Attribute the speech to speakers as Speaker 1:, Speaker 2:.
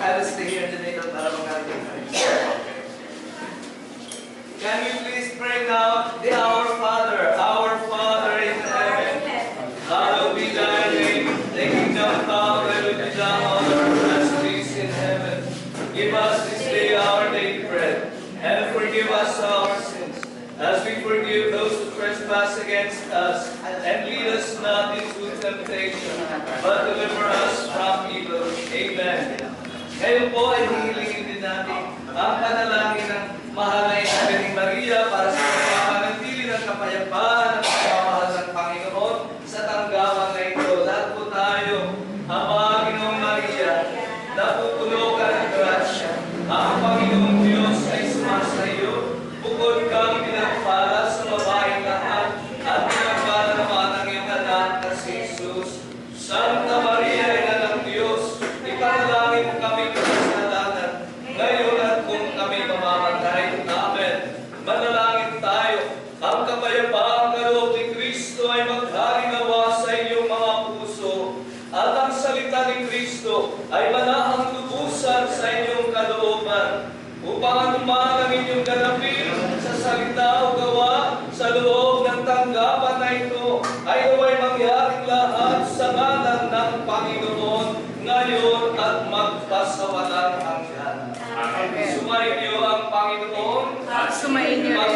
Speaker 1: I will stay here in the middle para magaling. Can we please pray now? The Our Father in heaven, hallowed be thy name. Thy kingdom come, thy will be done on earth as it is in heaven. Give us this day our daily bread, and forgive us our sins, as we forgive those who trespass against us. And lead us not into temptation, but deliver us from evil. Amen. Ngayon po ay hihilingin din natin ang panalangin ng mahal na Ina Maria para sa pagpapanatili ng kapayapaan at pagmamahal ng Panginoon sa tanggapan na ito. Lahat po tayo, Ama, Ginoong Maria, napupuno ka ng grasya. Ang Panginoong Diyos ay sumasayo. Bukod kang pinagpala sa babaeng lahat at pinagpala naman ang iyong anak na si Jesus. Santa Maria, Ina ng Diyos, ipanalangin mo kami kasalanan, ngayon at kung kami mamamatay. Amen. Manalangin tayo. Ang kapayapaang kaloob ni Kristo ay magharinawa sa inyong mga puso, at ang salita ni Kristo ay manahang lubusan sa inyong kalooban, upang anuman ang inyong ganapin sa salita o gawa sa loob ng tanggapan na ito ay naway mangyaring lahat sa ngalan ng Panginoon ngayon at magpasawalang hanggan. Sumainyo ang Panginoon
Speaker 2: Sumainyo rin